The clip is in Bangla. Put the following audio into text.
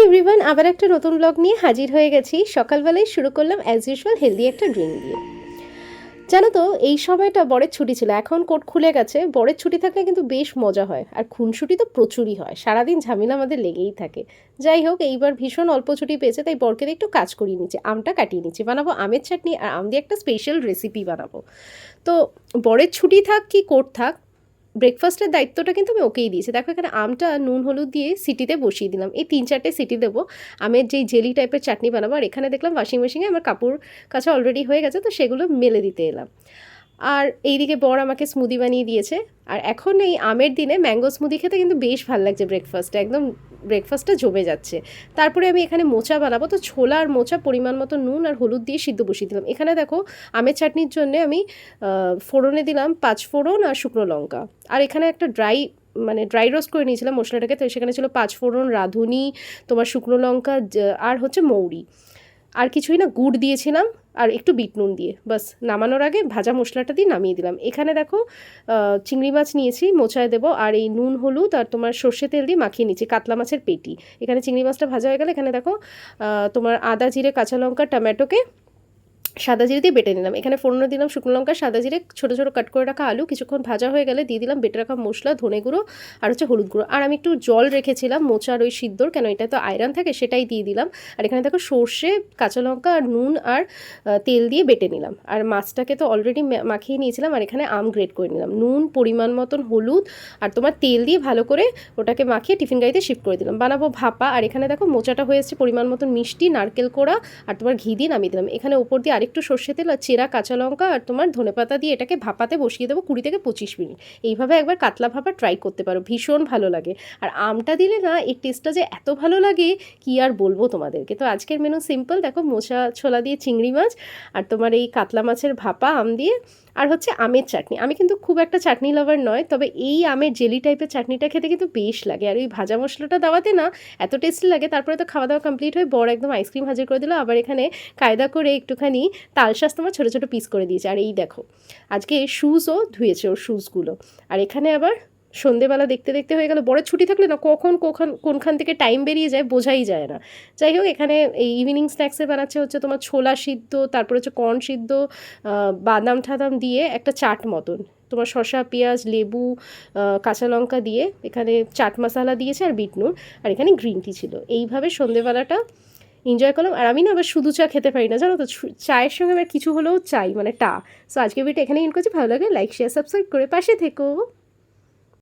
এভরিওয়ান, আবার একটা নতুন ব্লগ নিয়ে হাজির হয়ে গেছি। সকালবেলায় শুরু করলাম অ্যাজ ইউজুয়াল হেলদি একটা ড্রিঙ্ক দিয়ে। জানো তো, এই সময়টা বরের ছুটি ছিল, এখন কোর্ট খুলে গেছে। বরের ছুটি থাকলে কিন্তু বেশ মজা হয়, আর খুনসুটি তো প্রচুরই হয়, সারাদিন ঝামেলা আমাদের লেগেই থাকে। যাই হোক, এইবার ভীষণ অল্প ছুটি পেয়েছে, তাই বরকে দিয়ে একটু কাজ করিয়ে নিচ্ছি, আমটা কাটিয়ে নিচ্ছি, বানাবো আমের চাটনি, আর আম দিয়ে একটা স্পেশাল রেসিপি বানাবো। তো বরের ছুটি থাক কি কোর্ট থাক, ব্রেকফাস্টের দায়িত্বটা কিন্তু আমি ওকেই দিয়েছি। দেখো, এখানে আমটা নুন হলুদ দিয়ে সিটিতে বসিয়ে দিলাম, এই 3-4টে সিটি দেবো। আমের যেই জেলি টাইপের চাটনি বানাবো। আর এখানে দেখলাম ওয়াশিং মেশিনে আমার কাপড় কাচা অলরেডি হয়ে গেছে, তো সেগুলো মেলে দিতে এলাম। আর এইদিকে বর আমাকে স্মুদি বানিয়ে দিয়েছে। আর এখন এই আমের দিনে ম্যাঙ্গো স্মুদি খেতে কিন্তু বেশ ভালো লাগছে, ব্রেকফাস্টে একদম ব্রেকফাস্টটা জমে যাচ্ছে। তারপরে আমি এখানে মোচা বানাবো, তো ছোলা আর মোচা পরিমাণ মতো নুন আর হলুদ দিয়ে সিদ্ধ বসিয়ে দিলাম। এখানে দেখো, আমের চাটনির জন্য আমি ফোড়নে দিলাম 5 ফোড়ন আর শুকনো লঙ্কা। আর এখানে একটা ড্রাই রোস্ট করে নিয়েছিলাম মশলাটাকে, তো সেখানে ছিল 5 ফোড়ন, রাঁধুনি, তোমার শুকনো লঙ্কা, আর হচ্ছে মৌরি। আর কিছুই না, গুড় দিয়েছিলাম আর একটু বিট নুন দিয়ে, বাস নামানোর আগে ভাজা মশলাটা দিয়ে নামিয়ে দিলাম। এখানে দেখো, চিংড়ি মাছ নিয়েছি, মোচায় দেবো, আর এই নুন হলুদ আর তোমার সর্ষে তেল দিয়ে মাখিয়ে নিচ্ছি কাতলা মাছের পেটি। এখানে চিংড়ি মাছটা ভাজা হয়ে গেলে এখানে দেখো, তোমার আদা জিরে কাঁচা লঙ্কা টমেটোকে সাদা জিরে দিয়ে বেটে নিলাম। এখানে ফোড়নে দিলাম শুকনো লঙ্কা, সাদা জিরে, ছোটো ছোটো কাট করে রাখা আলু। কিছুক্ষণ ভাজা হয়ে গেলে দিয়ে দিলাম বেটে রাখা মশলা, ধনে গুঁড়ো আর হচ্ছে হলুদ গুঁড়ো। আর আমি একটু জল রেখেছিলাম মোচার ওই সিদ্ধর, কেন এটা তো আয়রন থাকে, সেটাই দিয়ে দিলাম। আর এখানে দেখো, সর্ষে, কাঁচা লঙ্কা আর নুন আর তেল দিয়ে বেটে নিলাম। আর মাছটাকে তো অলরেডি মাখিয়ে নিয়েছিলাম। আর এখানে আম গ্রেট করে নিলাম, নুন পরিমাণ মতন, হলুদ আর তোমার তেল দিয়ে ভালো করে ওটাকে মাখিয়ে টিফিন গাড়িতে শিফট করে দিলাম। বানাবো ভাপা। আর এখানে দেখো, মোচাটা হয়ে এসেছে, পরিমাণ মতন মিষ্টি, নারকেল কোড়া আর তোমার ঘি দিয়ে নামিয়ে দিলাম। এখানে উপর দিয়ে আরেকটু সর্ষে তেল আর চেরা কাঁচা লঙ্কা আর তোমার ধনেপাতা দিয়ে এটাকে ভাপাতে বসিয়ে দেবো 20 থেকে 25 মিনিট। এইভাবে একবার কাতলা ভাপা ট্রাই করতে পারো, ভীষণ ভালো লাগে। আর আমটা দিলে না, এর টেস্টটা যে এত ভালো লাগে কি আর বলবো তোমাদেরকে। তো আজকের মেনু সিম্পল, দেখো, মোচা ছোলা দিয়ে চিংড়ি মাছ আর তোমার এই কাতলা মাছের ভাপা আম দিয়ে, আর হচ্ছে আমের চাটনি। আমি কিন্তু খুব একটা চাটনি লাভার নয়, তবে এই আমের জেলি টাইপের চাটনিটা খেতে কিন্তু বেশ লাগে। আর ওই ভাজা মশলাটা দেওয়াতে না এত টেস্টি লাগে। তারপরে তো খাওয়া দাওয়া কমপ্লিট হয়ে বড় একদম আইসক্রিম হাজির করে দিল। আবার এখানে কায়দা করে একটুখানি তালশাঁস তোমার ছোটো ছোটো পিস করে দিয়েছে। আর এই দেখো, আজকে শ্যুজও ধুয়েছে, ওর শ্যুজগুলো। আর এখানে আবার সন্ধেবেলা দেখতে দেখতে হয়ে গেল। বড় ছুটি থাকলে না কখন কোনখান থেকে টাইম বেরিয়ে যায় বোঝাই যায় না। যাই হোক, এখানে এই ইভিনিং স্ন্যাক্সে বানাচ্ছে হচ্ছে তোমার ছোলা সিদ্ধ, তারপরে হচ্ছে কর্ন সিদ্ধ, বাদাম ঠাদাম দিয়ে একটা চাট মতন, তোমার শসা পেঁয়াজ লেবু কাঁচা লঙ্কা দিয়ে এখানে চাট মশলা দিয়েছে আর বিট নুন। আর এখানে গ্রিন টি ছিল। এইভাবে সন্ধেবেলাটা এনজয় করলাম। আর আমি না আবার শুধু চা খেতে পারি না, জানো তো, চায়ের সঙ্গে আমার কিছু হলেও চাই, মানে টা। সো আজকে ভিডিওটা এখানে এন্ড করছি। ভালো লাগে লাইক শেয়ার সাবস্ক্রাইব করে পাশে থেকো।